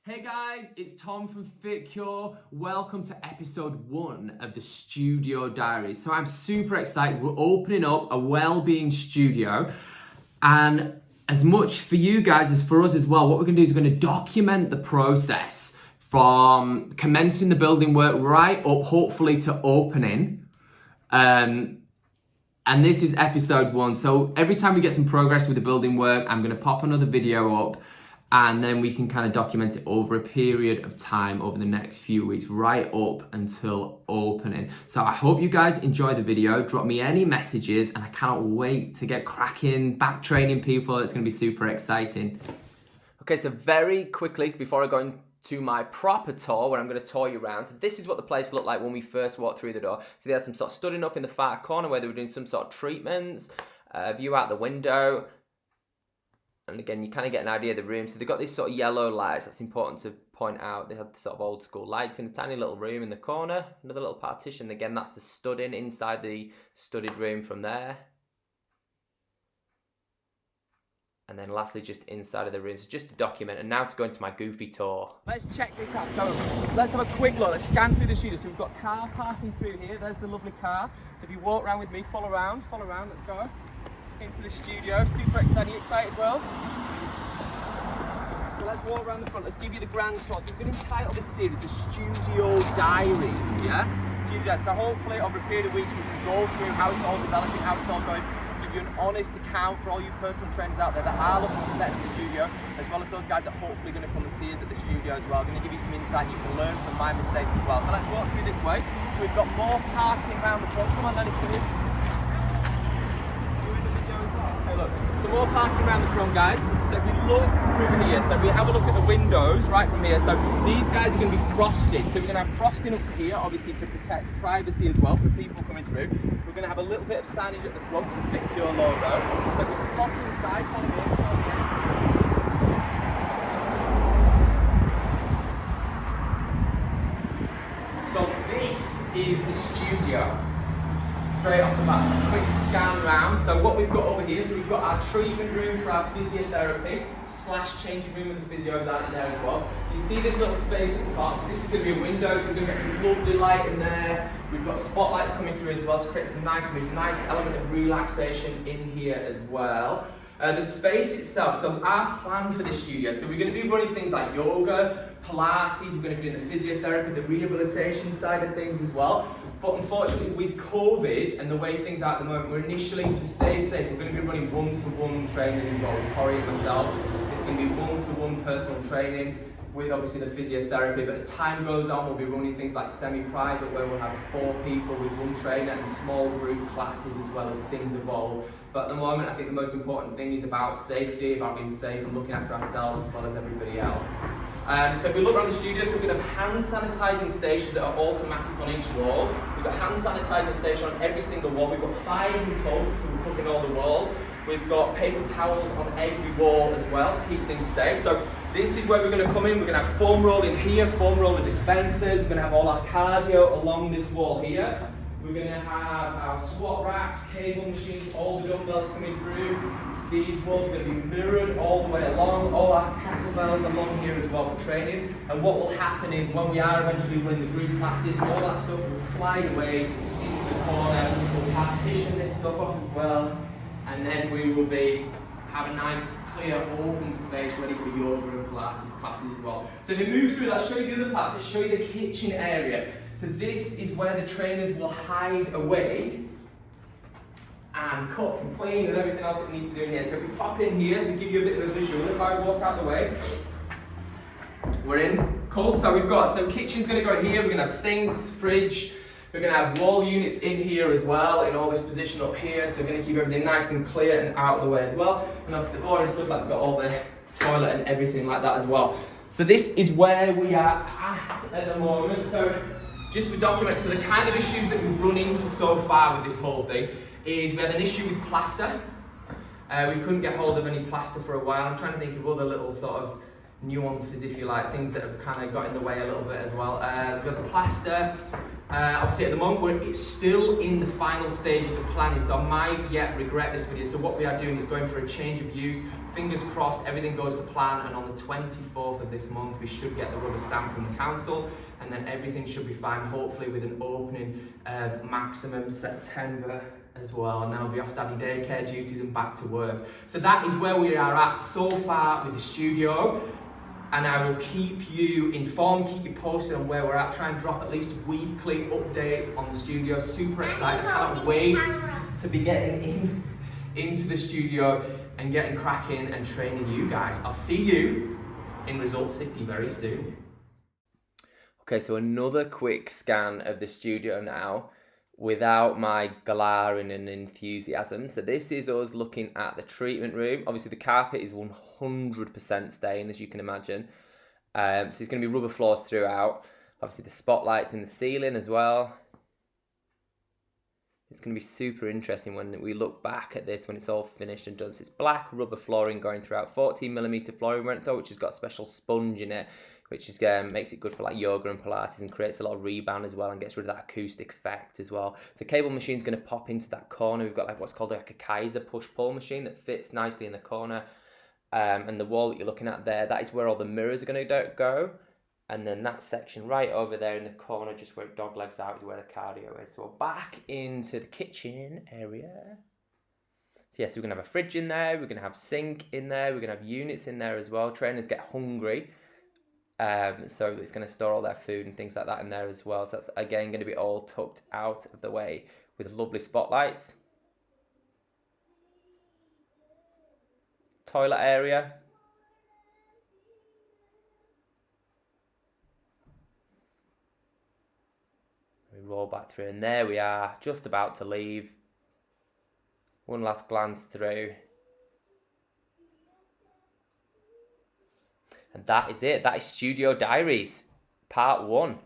Hey guys, it's Tom from FitCure. Welcome to episode 1 of the Studio Diaries. So I'm super excited. We're opening up a well-being studio, and as much for you guys as for us as well, what we're going to do is we're going to document the process from commencing the building work right up, hopefully, to opening. And this is episode 1. So every time we get some progress with the building work, I'm going to pop another video up, and then we can kind of document it over a period of time over the next few weeks, right up until opening. So I hope you guys enjoy the video. Drop me any messages, and I cannot wait to get cracking, back training people. It's going to be super exciting. Okay, so very quickly, before I go into my proper tour, where I'm going to tour you around. So this is what the place looked like when we first walked through the door. So they had some sort of studding up in the far corner where they were doing some sort of treatments, view out the window. And again, you kind of get an idea of the room. So they've got these sort of yellow lights. That's important to point out. They had sort of old school lights in a tiny little room in the corner. Another little partition. Again, that's the studding inside the studded room from there. And then lastly, just inside of the room. So just to document, and now to go into my goofy tour. Let's check this out. So let's have a quick look. Let's scan through the studio. So we've got car parking through here. There's the lovely car. So if you walk around with me, follow around, let's go. Into the studio, super exciting, excited, Will? So let's walk around the front, let's give you the grand tour. So we're going to entitle this series the Studio Diaries, yeah? Studio Diaries. So hopefully over a period of weeks we can go through how it's all developing, how it's all going, give you an honest account for all you personal trainers out there that are looking to set up the studio, as well as those guys that are hopefully going to come and see us at the studio as well. I'm going to give you some insight you can learn from my mistakes as well. So let's walk through this way. So we've got more parking around the front. Come on, Dennis, come in. Look, some more parking around the front, guys. So if we look through here, so if we have a look at the windows right from here, so these guys are going to be frosted. So we're going to have frosting up to here, obviously to protect privacy as well for people coming through. We're going to have a little bit of signage at the front with the FitCure logo. So if we pop inside, follow me in. So this is the studio. Straight off the bat, a quick scan round. So what we've got over here, so we've got our treatment room for our physiotherapy / changing room with the physios out in there as well. So you see this little space at the top. So this is going to be a window, so we're going to get some lovely light in there. We've got spotlights coming through as well to create some nice element of relaxation in here as well. The space itself, so our plan for this studio, so we're going to be running things like yoga, Pilates, we're going to be doing the physiotherapy, the rehabilitation side of things as well. But unfortunately with COVID and the way things are at the moment, we're initially, to stay safe, we're going to be running one-to-one training as well with Corey and myself. It's going to be one-to-one personal training with obviously the physiotherapy, but as time goes on we'll be running things like semi-private where we'll have 4 people with one trainer and small group classes as well as things evolve. But at the moment I think the most important thing is about safety, about being safe and looking after ourselves as well as everybody else. So if we look around the studio, so we're going to have hand sanitising stations that are automatic on each wall. We've got hand sanitising station on every single wall. We've got 5 in total, so we're covering all the walls. We've got paper towels on every wall as well to keep things safe. So this is where we're going to come in. We're going to have foam roll in here, foam roller dispensers. We're going to have all our cardio along this wall here. We're going to have our squat racks, cable machines, all the dumbbells coming through. These walls are going to be mirrored all the way along, all our kettlebells along here as well for training. And what will happen is when we are eventually running the group classes, all that stuff will slide away into the corner. We'll partition this stuff off as well. And then we will have a nice, clear, open space ready for yoga and Pilates classes as well. So if we move through that, I'll show you the other parts. I'll show you the kitchen area. So this is where the trainers will hide away and cook and clean and everything else that we need to do in here. So if we pop in here to give you a bit of a visual, if I walk out the way, we're in. Cool, so we've got, so kitchen's going to go in here, we're going to have sinks, fridge, we're going to have wall units in here as well, in all this position up here, so we're going to keep everything nice and clear and out of the way as well. And obviously the boring stuff, like we've got all the toilet and everything like that as well. So this is where we are at the moment. So just for documents, so the kind of issues that we've run into so far with this whole thing is we had an issue with plaster. We couldn't get hold of any plaster for a while. I'm trying to think of other little sort of nuances, if you like, things that have kind of got in the way a little bit as well. We've got the plaster. Obviously at the moment it's still in the final stages of planning, so I might yet regret this video. So what we are doing is going for a change of use fingers crossed, everything goes to plan, and on the 24th of this month, we should get the rubber stamp from the council, and then everything should be fine, hopefully with an opening of maximum September as well, and then I'll be off daddy daycare duties and back to work. So that is where we are at so far with the studio, and I will keep you informed, keep you posted on where we're at, try and drop at least weekly updates on the studio. Super excited, I can't wait to be getting into the studio and getting cracking and training you guys. I'll see you in Result City very soon. Okay, so another quick scan of the studio now, without my glaring and enthusiasm. So this is us looking at the treatment room. Obviously the carpet is 100% staying, as you can imagine. So it's going to be rubber floors throughout. Obviously the spotlights in the ceiling as well. It's going to be super interesting when we look back at this when it's all finished and done. So it's black rubber flooring going throughout, 14mm flooring went though, which has got a special sponge in it, which is makes it good for like yoga and Pilates, and creates a lot of rebound as well, and gets rid of that acoustic effect as well. So cable machine's going to pop into that corner. We've got like what's called like a Kaiser push-pull machine that fits nicely in the corner. And the wall that you're looking at there, that is where all the mirrors are going to go. And then that section right over there in the corner, just where dog legs are, is where the cardio is. So we're back into the kitchen area. So yes, we're going to have a fridge in there, we're going to have sink in there, we're going to have units in there as well. Trainers get hungry. So it's going to store all their food and things like that in there as well. So that's again going to be all tucked out of the way with lovely spotlights. Toilet area. We roll back through, and there we are, just about to leave. One last glance through. And that is it. That is Studio Diaries, part 1.